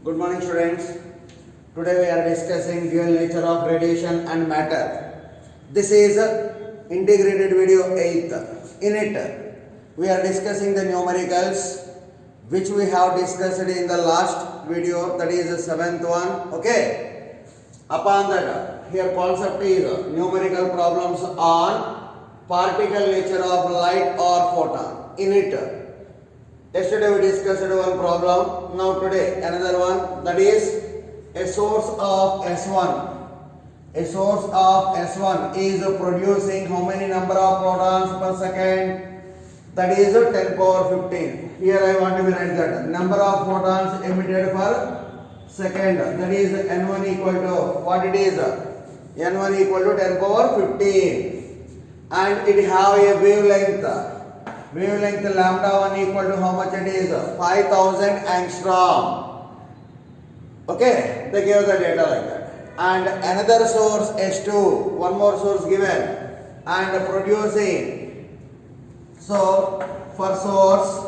Good morning, students. Today we are discussing dual nature of radiation and matter. This is integrated video 8th. In it, we are discussing the numericals which we have discussed in the last video, that is the 7th one. Okay. Upon that, here concept is numerical problems on particle nature of light or photon. In it, yesterday we discussed one problem. Now today another one, that is a source of S1. A source of S1 is producing how many number of protons per second? That is 10 power 15. Here I want to write that number of photons emitted per second. That is N1 equal to what it is? N1 equal to 10 power 15. And it have a wavelength. Wavelength lambda 1 equal to how much it is? 5000 angstrom. Okay, they gave the data like that. And another source S2, one more source given, and producing. So for source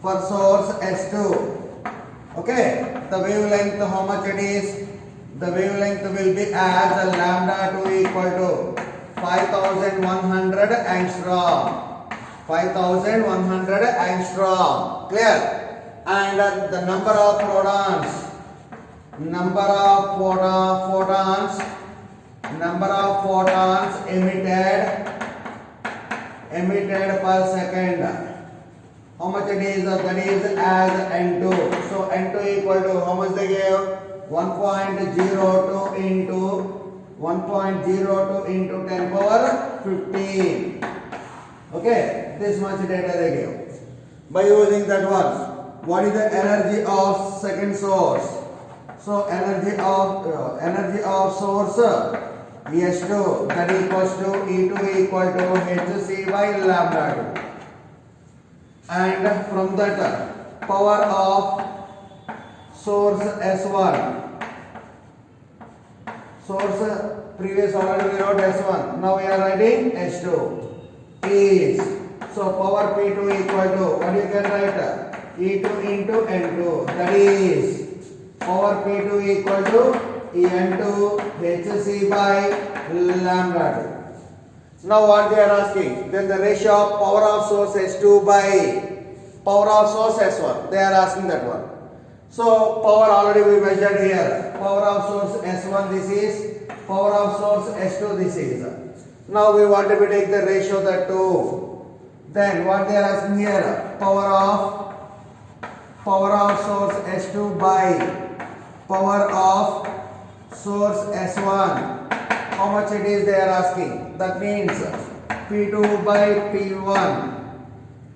S2, okay, the wavelength how much it is? The wavelength will be as lambda 2 equal to 5100 angstrom. 5100 angstrom. Clear? And the number of protons, number of photons emitted per second. How much it is? That is as N2. So N2 equal to how much they gave? 1.02 into 10 power 15. Okay, this much data they gave. By using that one, what is the energy of second source? So energy of source S2, that equals to E2 equal to Hc by lambda 2. And from that, power of source S1. Source previous already we wrote S1. Now we are writing S2. Is, so power P2 equal to what you can write? E2 into N2, that is power P2 equal to En2 Hc by lambda 2. Now what they are asking? Then the ratio of power of source S2 by power of source S1. They are asking that one. So power already we measured here. Power of source S1 this is, power of source S2 this is. Now we want to take the ratio that 2. Then what they are asking here? Power of source S2 by power of source S1. How much it is they are asking? That means P2 by P1.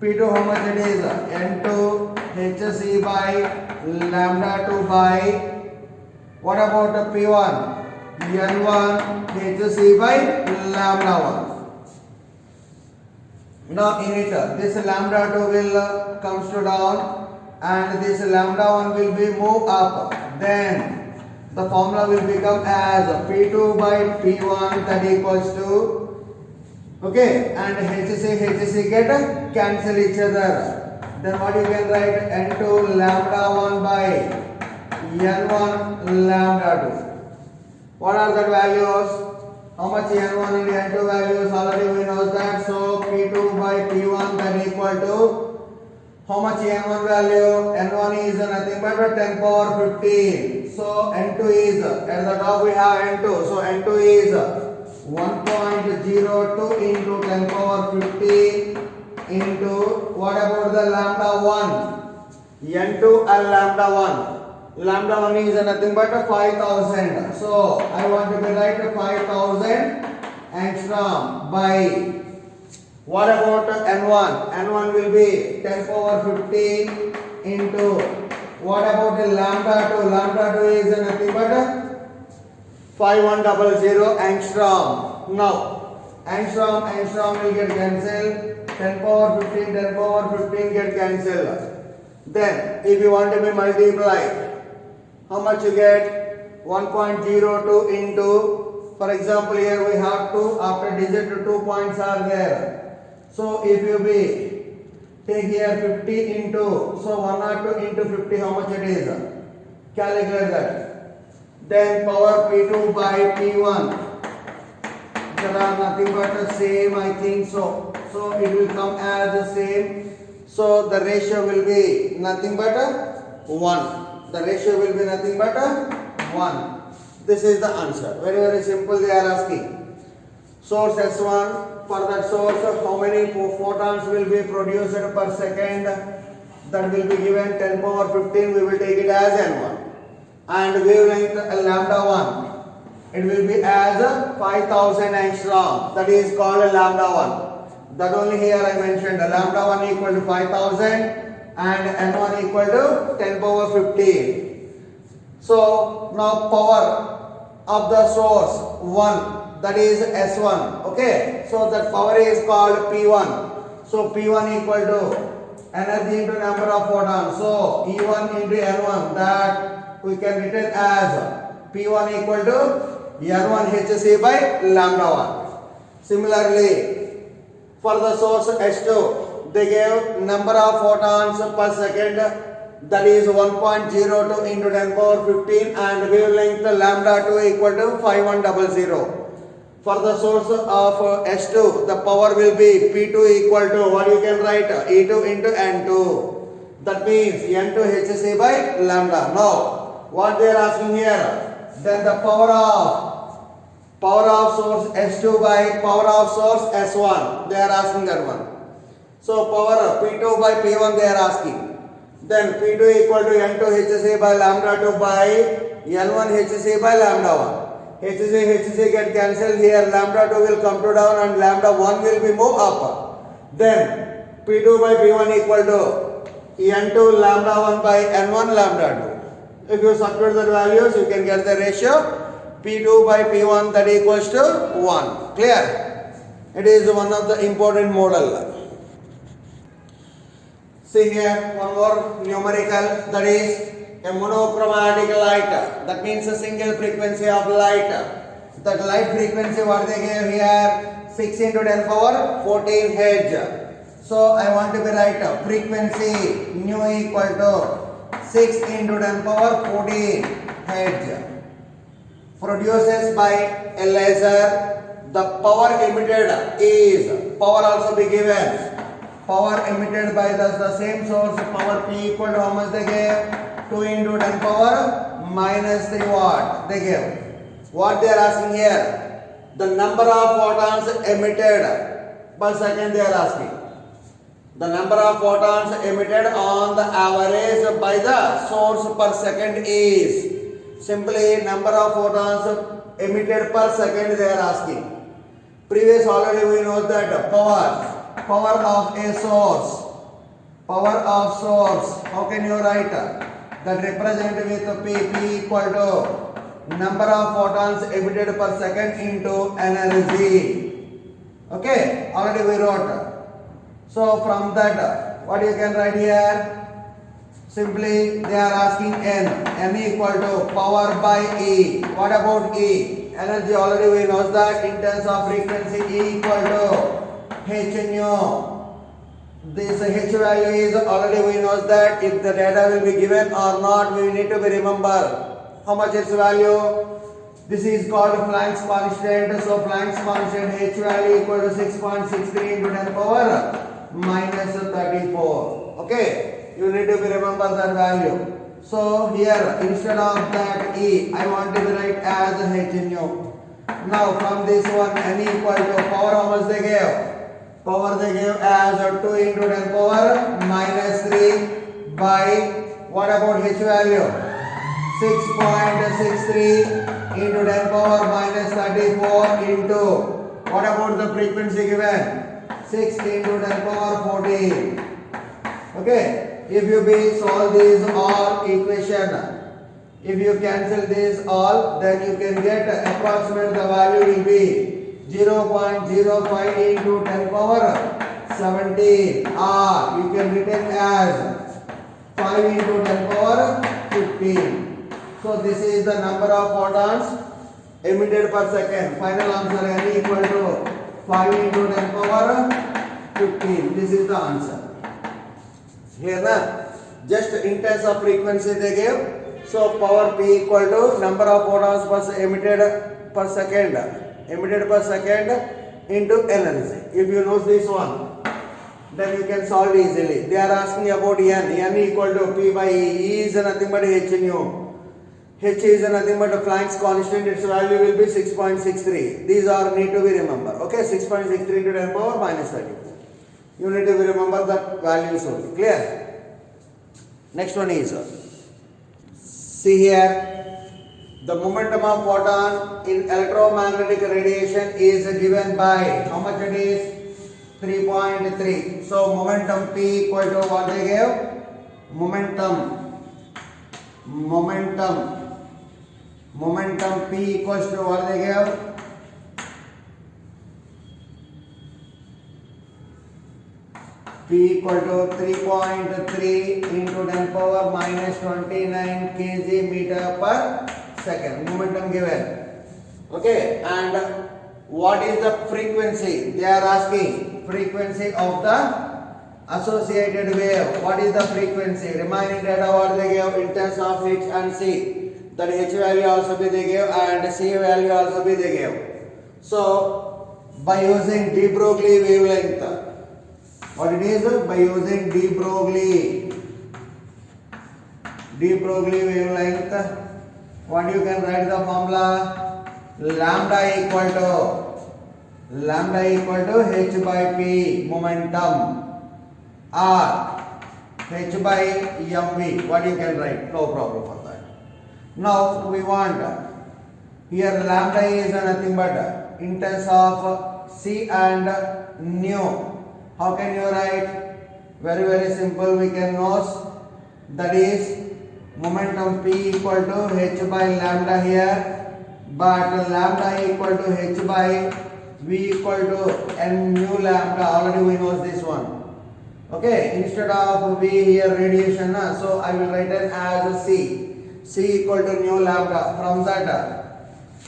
P2 how much it is? N2 Hc by lambda 2 by what about P1? N1 Hc by lambda 1. Now in it, this lambda 2 will comes to down and this lambda 1 will be moved up. Then the formula will become as P2 by P1, that equals to, okay, and Hc get cancel each other. Then what you can write? N2 lambda 1 by N1 lambda 2. What are the values? How much N1 and N2 values? Already we know that. So P2 by P1, that equal to how much N1 value? N1 is nothing but 10 power 15. So N2 is, at the top we have N2. So N2 is 1.02 into 10 power 15 into what about the lambda 1? N2 and lambda 1. Lambda 1 is nothing but 5000. So I want to write 5000 angstrom by what about N1? N1 will be 10 power 15 into what about the lambda 2? Lambda 2 is nothing but 5100 angstrom. Now angstrom will get cancelled. 10 power 15 get cancelled. Then if you want to be multiplied, how much you get? 1.02 into, for example here we have 2, after digit 2 points are there. So if you be take here 50 into, so 102 into 50, how much it is? Calculate that. Then power P2 by P1. There are nothing but the same, I think so. So it will come as the same. So the ratio will be nothing but 1. The ratio will be nothing but 1. This is the answer. Very simple they are asking. Source S1, for that source how many photons will be produced per second? That will be given 10 power 15, we will take it as N1. And wavelength lambda 1, it will be as 5000 angstrom, that is called lambda 1. That only here I mentioned, lambda 1 equal to 5000 and N1 equal to 10 power 15. So now power of the source 1, that is S1. Okay, so that power is called P1. So P1 equal to energy into number of photons. So E1 into N1, that we can written as P1 equal to N1 HC by lambda 1. Similarly, for the source S2, they gave number of photons per second, that is 1.02 into 10 power 15, and wavelength lambda 2 equal to 5100. For the source of S2, the power will be P2 equal to, what you can write, E2 into N2. That means N2 HC by lambda. Now, what they are asking here, then the power of source S2 by power of source S1, they are asking that one. So power P2 by P1 they are asking. Then P2 equal to N2 HC by lambda 2 by N1 HC by lambda 1. HC get cancelled here, lambda 2 will come to down and lambda 1 will be moved up. Then P2 by P1 equal to N2 lambda 1 by N1 lambda 2. If you substitute the values, you can get the ratio P2 by P1, that equals to 1. Clear? It is one of the important model. See here one more numerical, that is a monochromatic light. That means a single frequency of light. That light frequency what they gave here, 6 into 10 power 14 Hz. So I want to be write frequency nu equal to 6 into 10 power 14 Hz. Produces by a laser. The power emitted is, power also be given. Power emitted by the same source, power P equal to how much they gave? 2 into 10 power minus 3 watt they gave. What they are asking here, the number of photons emitted per second they are asking. The number of photons emitted on the average by the source per second is, simply number of photons emitted per second they are asking. Previous already we know that power of a source, how can you write? That represent with P equal to number of photons emitted per second into energy. Okay, already we wrote. So from that, what you can write here? Simply they are asking N equal to power by E. What about E? Energy already we know that in terms of frequency E equal to H nu. This H value is already we know that if the data will be given or not, we need to be remember how much its value. This is called Planck's constant. So Planck's constant H value equal to 6.63 into 10 power minus 34. Okay, you need to be remember that value. So here instead of that E, I want to write as H nu. Now from this one N equal to power how much they gave? Power they gave as 2 into 10 power minus 3 by, what about H value? 6.63 into 10 power minus 34 into, what about the frequency given? 6 into 10 power 14. Okay, if you solve these all equation, if you cancel this all, then you can get approximate the value will be 0.05 into 10 power 17, or you can written as 5 into 10 power 15. So this is the number of photons emitted per second. Final answer N equal to 5 into 10 power 15. This is the answer. Here na, just in terms of frequency they gave. So power P equal to number of photons emitted per second into energy. If you know this one, then you can solve easily. They are asking about n equal to P by E. E is nothing but h nu. H is nothing but a Planck's constant. Its value will be 6.63. These are need to be remembered. Okay, 6.63 into 10 power minus 34. You need to be remember that values only. Clear? Next one is, see here, the momentum of photon in electromagnetic radiation is given by, how much it is? 3.3. So momentum P equal to what they gave? Momentum P equals to what they gave? P equal to 3.3 into 10 power minus 29 kg meter per second. Momentum given. Okay, and what is the frequency? They are asking frequency of the associated wave. What is the frequency? Remaining data what they gave in terms of H and C. That H value also be they gave and C value also be they gave. So by using de Broglie wavelength, what it is? By using de Broglie wavelength, what you can write the formula? Lambda equal to h by p momentum or h by mv. What you can write? No problem for that. Now we want here lambda is nothing but in terms of c and nu. How can you write? Very simple. We can know that is momentum P equal to h by lambda here, but lambda equal to h by v equal to n mu lambda. Already we know this one. Okay, instead of v here radiation, so I will write it as c equal to nu lambda. From that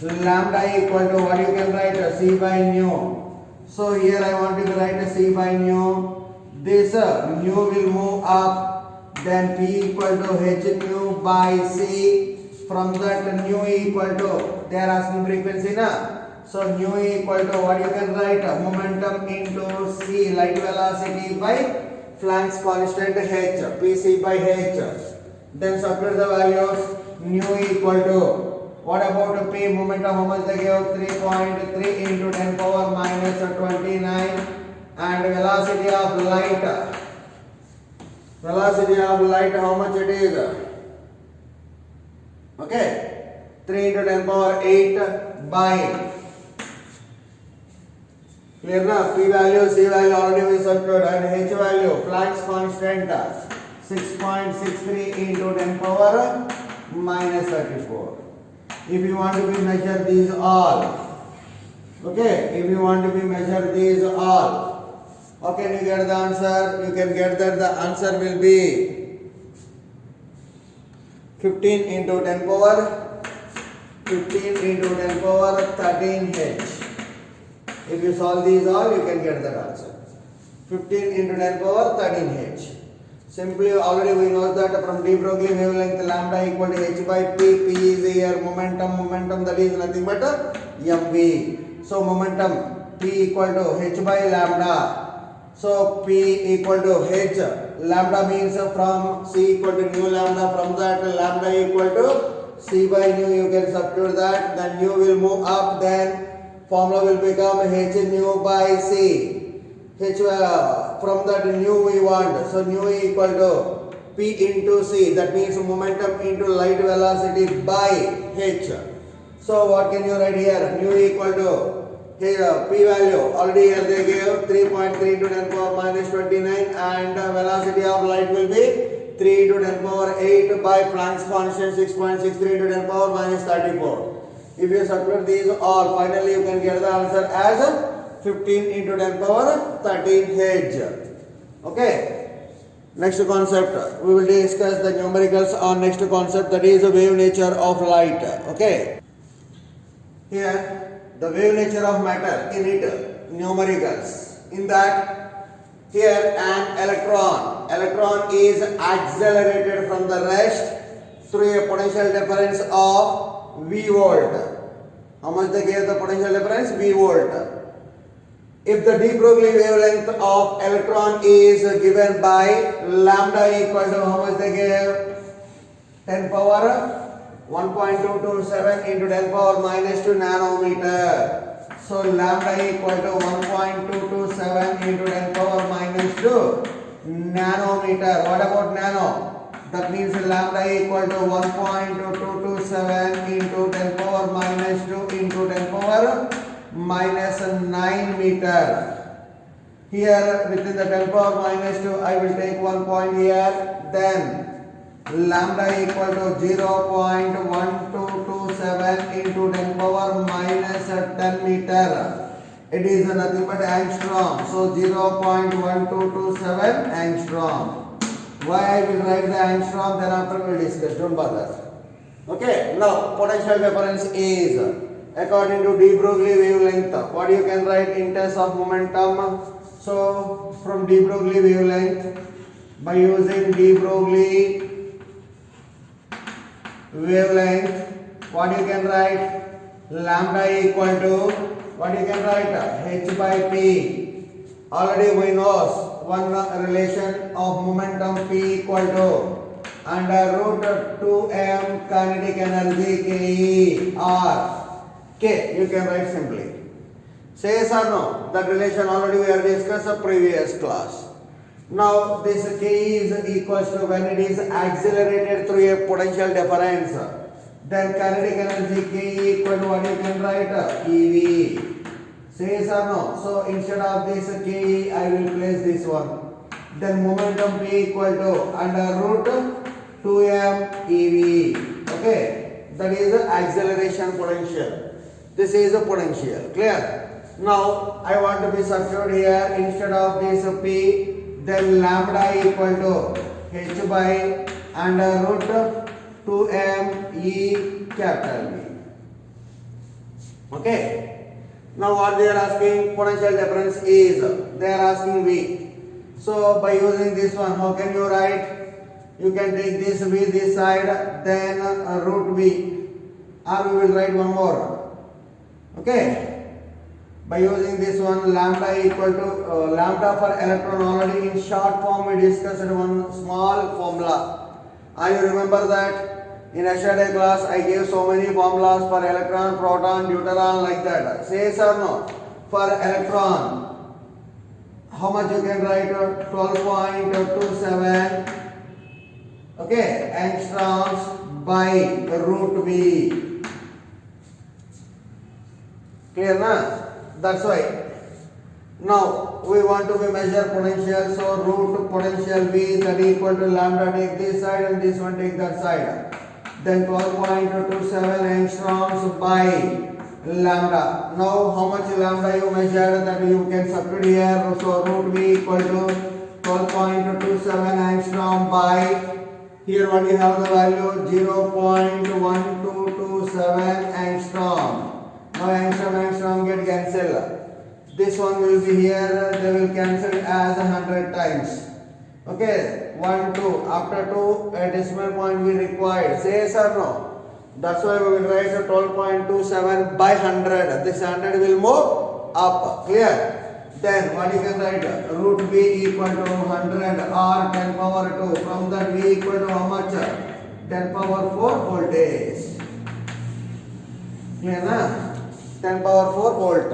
lambda equal to what you can write? C by nu. So here I want to write C by nu. This nu will move up, then P equal to h nu by C. From that nu equal to, they are asking frequency na. So nu equal to what you can write? Momentum into C, light velocity by Planck's constant h, Pc by h. Then substitute the values. Nu equal to, what about P momentum? How much they gave? 3.3 into 10 power minus 29, and velocity of light. How much it is? Okay, 3 into 10 power 8 by. Clear na? P value, C value already we substituted, and H value Planck's constant 6.63 into 10 power minus 34. If you want to be measure these all, okay, if you want to be measure these all, how can you get the answer? You can get that the answer will be 15 into 10 power 13 H. If you solve these all, you can get that answer. 15 into 10 power 13 H. Simply already we know that from de Broglie wavelength lambda equal to h by p. P is here momentum that is nothing but mv. So momentum P equal to h by lambda. So P equal to h. Lambda means from C equal to nu lambda. From that lambda equal to C by nu. You can substitute that. Then nu will move up. Then formula will become h nu by C. From that nu we want. So nu equal to P into C. That means momentum into light velocity by h. So what can you write here? Nu equal to here P value already here they gave 3.3 into 10 power minus 29, and velocity of light will be 3 into 10 power 8 by Planck's constant 6.63 into 10 power minus 34. If you substitute these all, finally you can get the answer as 15 into 10 power 13 H. Okay. Next concept, we will discuss the numericals on next concept, that is the wave nature of light. Okay. Here the wave nature of matter in it, numericals. In that, here an electron is accelerated from the rest through a potential difference of V volt. How much they gave the potential difference? V volt. If the de Broglie wavelength of electron is given by lambda equal to how much they gave? 10 power 1.227 into 10 power minus 2 nanometer. So lambda equal to 1.227 into 10 power minus 2 nanometer. What about nano? That means lambda equal to 1.227 into 10 power minus 2 into 10 power minus 9 meter. Here within the 10 power minus 2 I will take 1 point here. Then lambda equal to 0.1227 into 10 power minus 10 meter. It is nothing but angstrom. So 0.1227 angstrom. Why I will write the angstrom, then after we will discuss. Don't bother. Okay. Now potential difference is according to de Broglie wavelength. What you can write in terms of momentum? So from de Broglie wavelength, by using de Broglie wavelength, what you can write? Lambda equal to, what you can write? H by P. Already we know one relation of momentum P equal to under root 2m kinetic energy Ke R. K you can write simply. Say yes or no? That relation already we have discussed in previous class. Now this K is equals to when it is accelerated through a potential difference. Then kinetic energy K equal to what you can write? EV. Say yes or no? So instead of this K, I will place this one. Then momentum P equal to under root 2m EV. Okay. That is the acceleration potential. This is a potential. Clear? Now I want to be substitute here instead of this P. Then lambda equal to H by under root 2m E capital V. Okay. Now what they are asking, potential difference is, they are asking V. So by using this one, how can you write? You can take this V this side, then root V, or we will write one more. Okay. By using this one, lambda equal to lambda for electron, already in short form we discussed one small formula. I remember that in yesterday class I gave so many formulas for electron, proton, deuteron like that. Say yes or no? For electron, how much you can write? 12.27 okay, angstroms by root V. Clear na? That's why. Now we want to measure potential, so root potential V that equal to lambda, take this side and this one take that side. Then 12.27 angstroms by lambda. Now how much lambda you measured, that you can substitute here. So root V equal to 12.27 angstrom by, here what you have the value 0.1227 angstrom. Now angstrom get cancelled. This one will be here, they will cancel as 100 times. Okay, 1, 2. After 2, a decimal point we required. Say yes or no? That's why we will write 12.27 by 100. This 100 will move up. Clear? Then what you can write? Root V equal to 100 or 10 power 2. From that V equal to how much? 10 power 4 voltage. Clear na? 10 power 4 volt.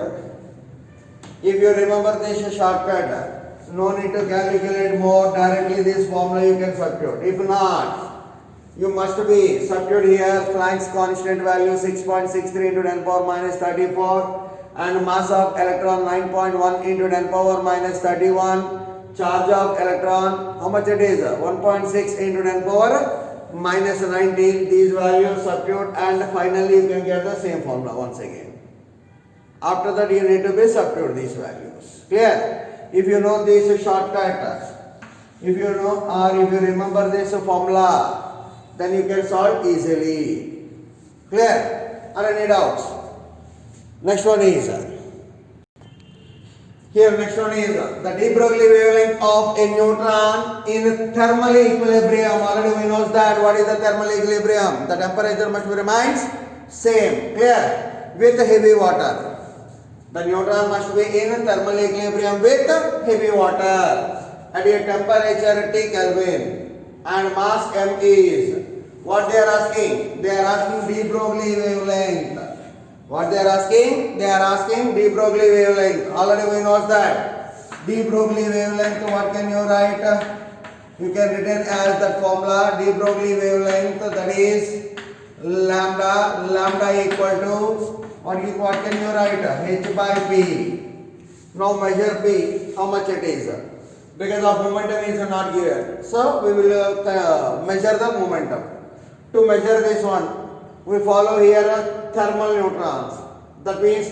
If you remember this shortcut, no need to calculate more, directly this formula you can substitute. If not, you must be substitute here Planck's constant value 6.63 into 10 power minus 34 and mass of electron 9.1 into 10 power minus 31. Charge of electron, how much it is? 1.6 into 10 power minus 19. These values substitute and finally you can get the same formula once again. After that you need to be substitute these values. Clear? If you know this shortcut, if you know or if you remember this formula, then you can solve easily. Clear? Are any doubts? Next one is Here next one is the de Broglie wavelength of a neutron in thermal equilibrium. Already we know that. What is the thermal equilibrium? The temperature must be remains same. Clear? With heavy water. The neutron must be in thermal equilibrium with heavy water at a temperature T Kelvin and mass m is. What they are asking? They are asking de Broglie wavelength. What they are asking? They are asking de Broglie wavelength. Already we know that. De Broglie wavelength, what can you write? You can written as that formula de Broglie wavelength, that is lambda equal to what can you write? H by P. Now measure P, how much it is? Because of momentum is not given. So we will measure the momentum. To measure this one, we follow here thermal neutrons. That means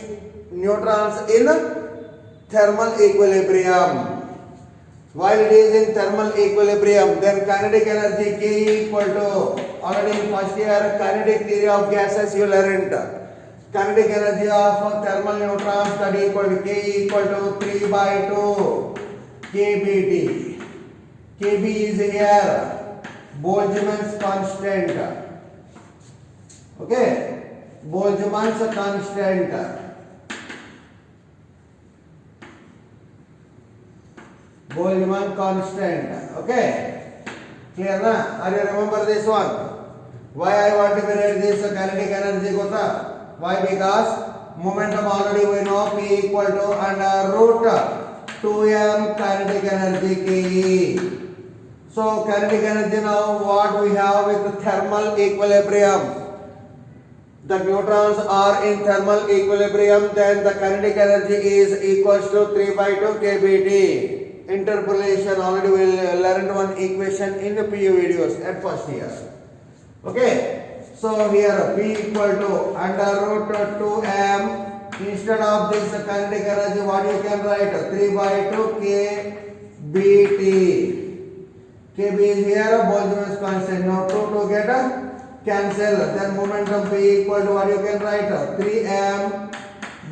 neutrons in thermal equilibrium. While it is in thermal equilibrium, then kinetic energy K equal to, already in first year kinetic theory of gases you learned. Kinetic energy of thermal neutrons, that equal to K equal to 3 by 2 kBT. Kb is here Boltzmann's constant. Okay, Boltzmann's constant. Boltzmann constant. Okay, clear na? Are you remember this one? Why I want to write this kinetic energy gota? Why? Because momentum already we know P equal to under root 2m kinetic energy Ke. So kinetic energy now what we have with the thermal equilibrium. The neutrons are in thermal equilibrium, then the kinetic energy is equals to 3 by 2 kBT. Interpolation, already we learned one equation in the PU videos at first year. Okay, so here P equal to under root 2m. Instead of this kinetic energy, what you can write? 3 by 2 kBT. Kb is here Boltzmann's constant. Now 2 get cancel. Then momentum P equal to what you can write? 3m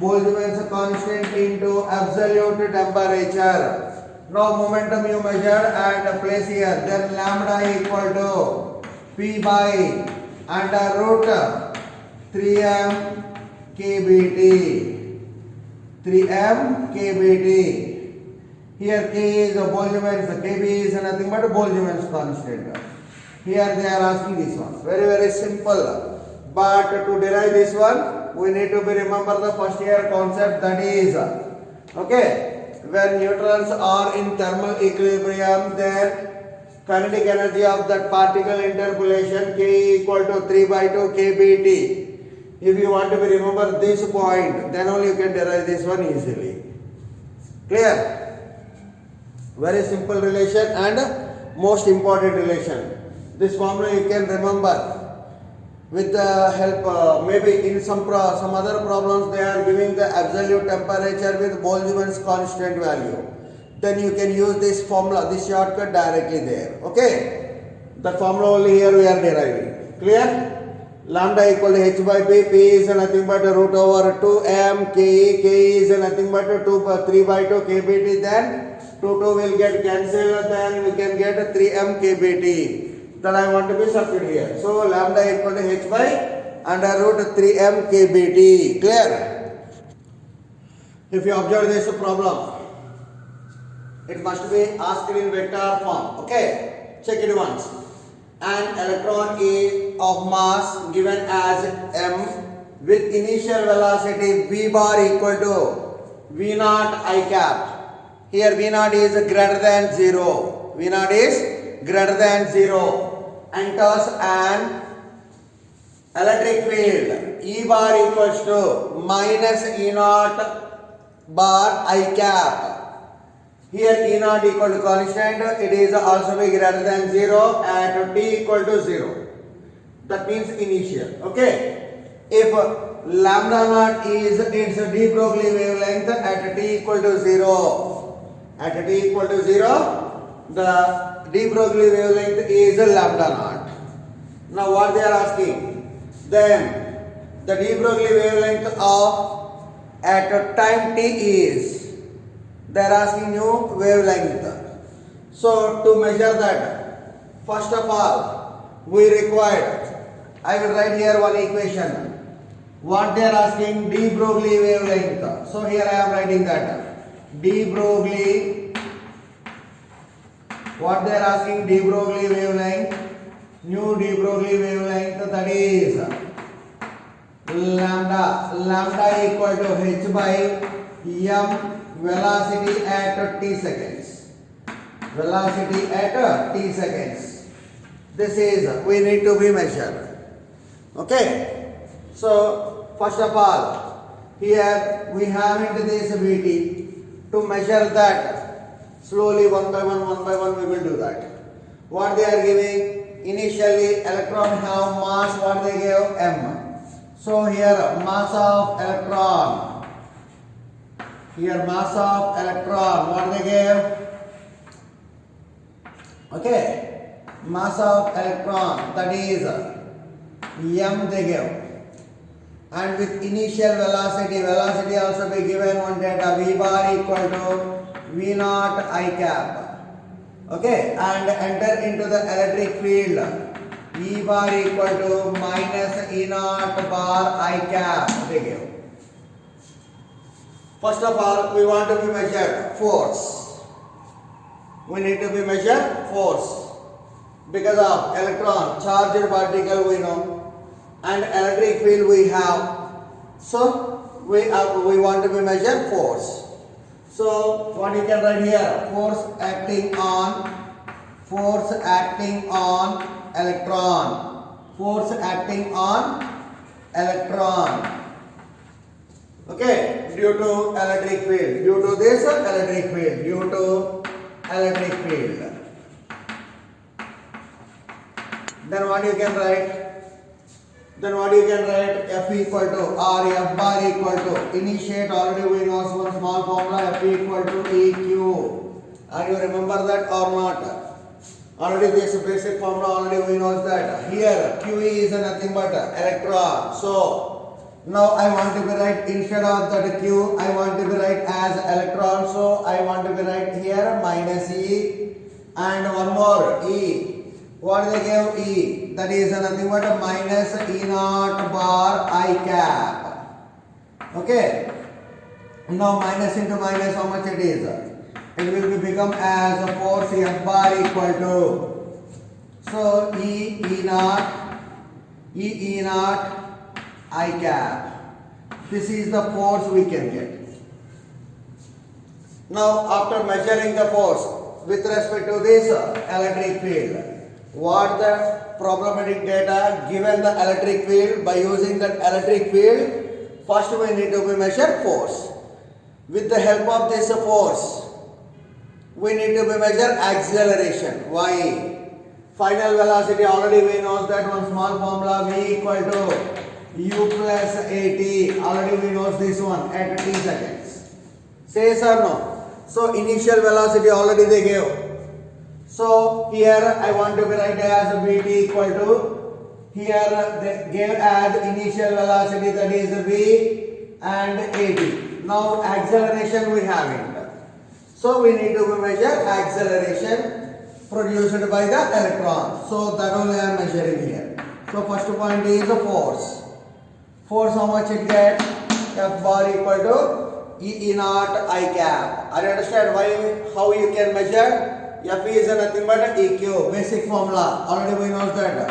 Boltzmann's constant into absolute temperature. Now momentum you measure and place here. Then lambda equal to P by under root 3m kBT. 3m kBT. Here K is Boltzmann's, Kb is nothing but Boltzmann's constant. Here they are asking this one. Very simple. But to derive this one, we need to remember the first year concept, that is, okay, when neutrons are in thermal equilibrium, then kinetic energy of that particle interpolation K equal to 3 by 2 kBT. If you want to remember this point, then only you can derive this one easily. Clear? Very simple relation and most important relation. This formula you can remember with the help, maybe in some other problems they are giving the absolute temperature with Boltzmann's constant value. Then you can use this formula, this shortcut directly there. Okay? The formula only here we are deriving. Clear? Lambda equal to h by p. P is nothing but root over 2m. K is nothing but 3 by 2 kBT. Then 2 will get cancelled. Then we can get 3m kBT. Then I want to be substitute here. So lambda equal to h by under root 3m kBT. Clear? If you observe this problem, it must be asked in vector form. Okay? Check it once. An electron is of mass given as m with initial velocity v bar equal to v naught I cap. Here v naught is greater than 0. V naught is greater than 0. Enters an electric field E bar equals to minus E naught bar I cap. Here E naught equal to constant, it is also be greater than 0 at t equal to 0. That means initial. Okay. If lambda naught is its de Broglie wavelength at t equal to 0. At t equal to 0, the de Broglie wavelength is lambda naught. Now what they are asking? Then the de Broglie wavelength of at time t is They are asking you wavelength. So to measure that, first of all, we require, I will write here one equation. What they are asking, de Broglie wavelength. So here I am writing that. De Broglie, what they are asking, de Broglie wavelength, new de Broglie wavelength, that is lambda equal to h by m velocity at t seconds. Velocity at t seconds. This is, we need to be measured. Okay. So first of all, here we have into this Vt. To measure that, slowly one by one we will do that. What they are giving, initially electron have mass, what they gave, m. So here mass of electron, here mass of electron, what they gave, okay, mass of electron, that is m they gave. And with initial velocity, velocity also be given one data, v bar equal to v naught I cap. Okay, and enter into the electric field, E bar equal to minus E naught bar I cap, they give. First of all, we want to be measured force. We need to be measured force. Because of electron, charged particle we know, and electric field we have. So we want to be measured force. So what you can write here, force acting on electron, force acting on electron. Okay, due to electric field, due to this electric field, due to electric field. Then what you can write? F equal to, or F bar equal to, initiate already we know one small formula, F equal to EQ. Are you remember that or not? Already this basic formula already we know that. Here QE is nothing but electron. So now I want to be write, instead of that Q, I want to be write as electron. So I want to be write here minus E and one more E. What they gave E, that is nothing but a minus E naught bar I cap. Okay. Now minus into minus, how much it is? It will be become as a force F bar equal to, so E naught I cap. This is the force we can get. Now after measuring the force with respect to this electric field, what the problematic data given the electric field, by using that electric field, first we need to be measure force. With the help of this force, we need to be measure acceleration. Why? Final velocity already we know that one small formula, v equal to u plus at, already we know this one at t seconds. Says or no? So initial velocity already they gave. So here I want to be write as Vt equal to, here they gave as initial velocity, that is v and at. Now acceleration we have it. So we need to measure acceleration produced by the electron. So that only I am measuring here. So first point is the force. Force, how much it get? F bar equal to E naught I cap. Are you understand why, how you can measure? F is nothing but EQ, basic formula. Already we know that.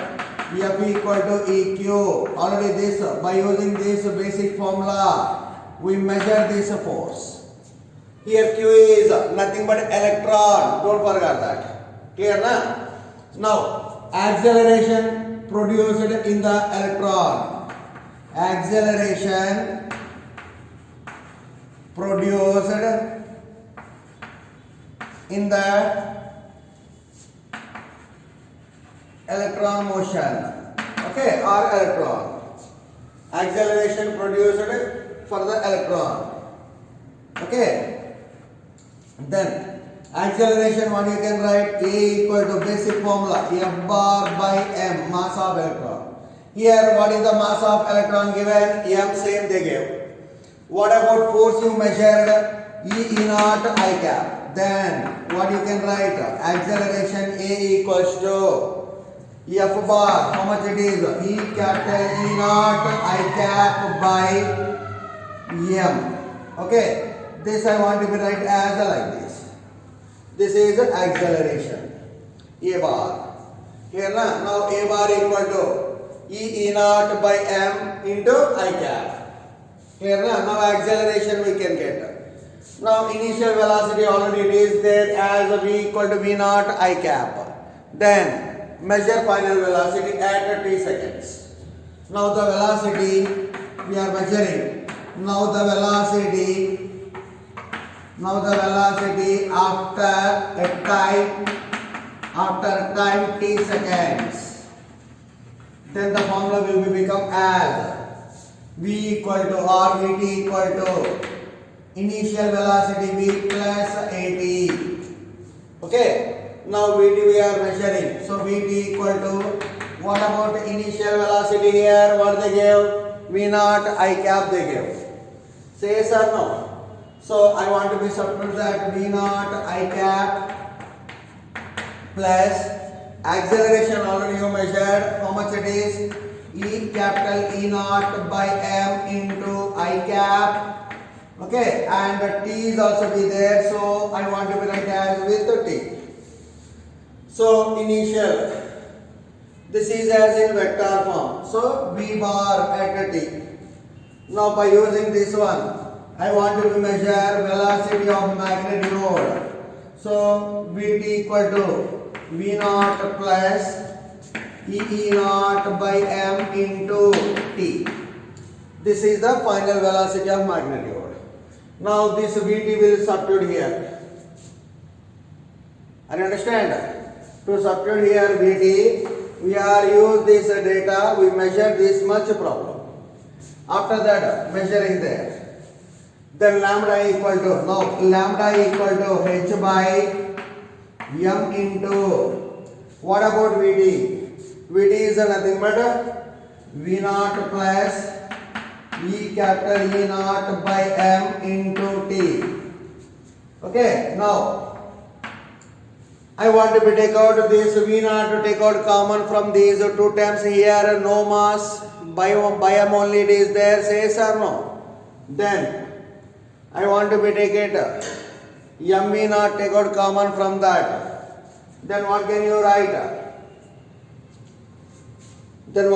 F equal to EQ. Already this, by using this basic formula, we measure this force. Here Q is nothing but electron. Don't forget that. Clear na? Now, acceleration produced in the electron. Acceleration produced in the electron motion, okay, or electron. Acceleration produced for the electron, okay. Then acceleration, what you can write, A equal to basic formula F bar by M, mass of electron. Here what is the mass of electron given? M, same they gave. What about force you measured? E naught I cap. Then what you can write? Acceleration A equals to F bar. How much it is? E capital E naught I cap by M. Okay. This I want to be write as like this. This is acceleration. A bar. Here now A bar equal to E naught by M into I cap. Here now acceleration we can get. Now initial velocity already it is there as V equal to V naught I cap. Then measure final velocity at t seconds. Now the velocity we are measuring. Now the velocity after time t seconds. Then the formula will become as V equal to or Vt equal to initial velocity V plus AT. Okay. Now Vt we are measuring. So Vt equal to, what about initial velocity here? What they gave? V naught I cap they gave. Say yes or no? So I want to be substitute that V naught I cap plus acceleration already you measured. How much it is? E capital E naught by M into I cap. Okay, and the t is also be there, so I want to be write as with t. So initial, this is as in vector form. So V bar at t. Now by using this one, I want to measure velocity of magnitude. So Vt equal to V naught plus E naught by M into t. This is the final velocity of magnitude. Now this Vt will substitute here. Are you understand? To substitute here Vt, we are use this data, we measure this much problem. After that measuring there. Then lambda equal to, now lambda equal to h by m into, what about Vt? Vt is nothing but V naught plus E capital E naught by M into T. Okay, now I want to take out this V naught to take out common from these two terms here, no mass, by M only it is there, say yes or no? Then I want to take it M V naught take out common from that. Then what can you write? Take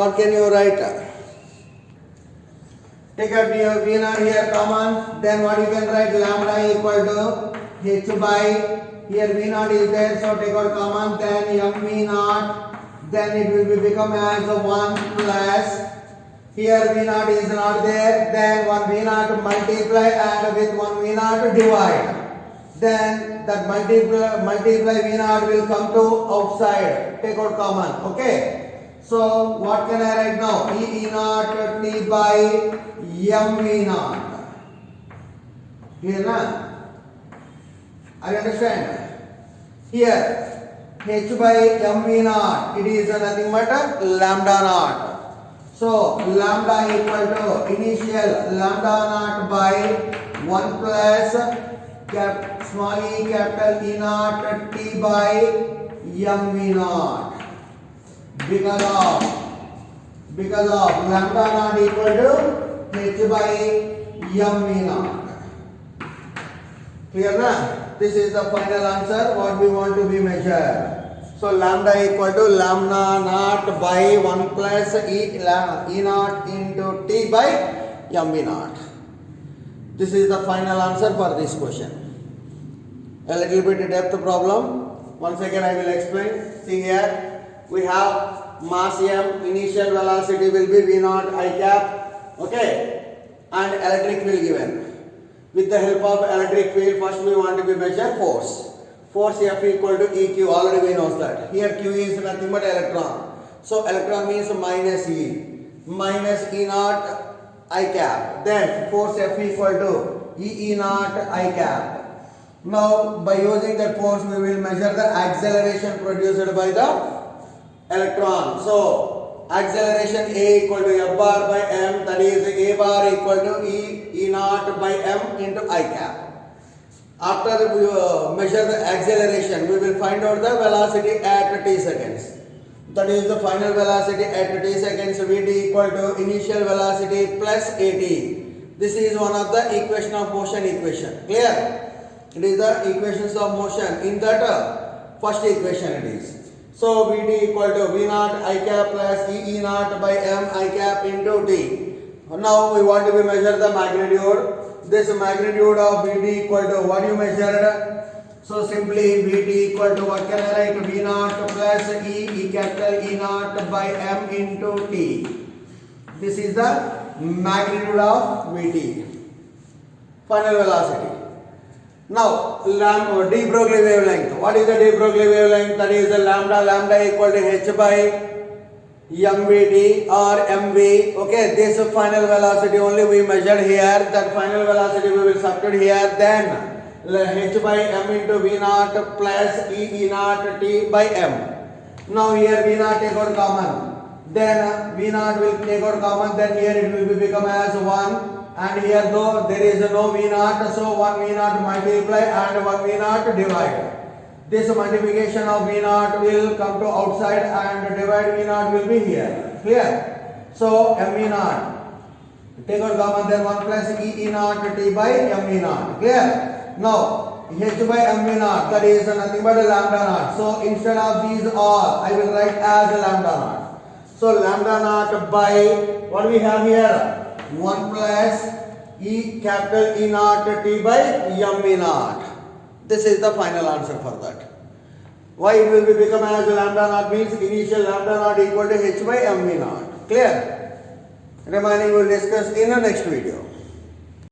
out V naught here common. Then what you can write? Lambda equal to h by, here V naught is there, so take out common. Then M V naught. Then it will become as 1 plus. Here V naught is not there. Then 1 V naught multiply and with 1 V naught divide. Then that multiply V naught will come to outside. Take out common. Okay. So what can I write now? E naught t by M V naught. Here na? I understand. Here h by M V naught. It is nothing but lambda naught. So lambda equal to initial lambda naught by 1 plus small e capital E naught t by M V naught. Because of lambda naught equal to h by M V naught. Clear na? This is the final answer what we want to be measured. So lambda equal to lambda naught by 1 plus E naught into t by M V naught. This is the final answer for this question. A little bit depth problem. Once again I will explain. See here. We have mass m, initial velocity will be V naught I cap, okay, and electric field given. With the help of electric field, first we want to be measure force. Force F equal to EQ, already we know that. Here Q is nothing but electron. So electron means minus E naught I cap. Then force F equal to E naught I cap. Now by using that force we will measure the acceleration produced by the electron. So acceleration A equal to F bar by M, that is A bar equal to E naught by M into I cap. After we measure the acceleration, we will find out the velocity at t seconds. That is the final velocity at t seconds. Vt equal to initial velocity plus at. This is one of the equation of motion equation. Clear? It is the equations of motion. In that first equation it is. So Vt equal to V naught I cap plus E naught by M I cap into T. Now we want to measure the magnitude. This magnitude of Vt equal to what you measured. So simply Vt equal to what can I write? V naught plus E capital E naught by M into T. This is the magnitude of Vt. Final velocity. Now de Broglie wavelength. What is the de Broglie wavelength? That is the lambda equal to h by mvt or mv. Okay, this final velocity only we measured here. That final velocity we will substitute here. Then h by m into v naught plus e naught t by m. Now here v naught take out common. Then v naught will take out common. Then here it will become as 1. And here though there is no v naught, so 1 v naught multiply and 1 v naught divide. This multiplication of V naught will come to outside and divide V naught will be here. Clear? So M V naught. Take out common, then 1 plus E naught T by M V naught. Clear? Now H by M V naught, that is nothing but a lambda naught. So instead of these all, I will write as a lambda naught. So lambda naught by what we have here? 1 plus E capital E naught T by M V naught. This is the final answer for that. Why it will be become as lambda naught means initial lambda naught equal to h by mv naught. Clear? Remaining we will discuss in the next video.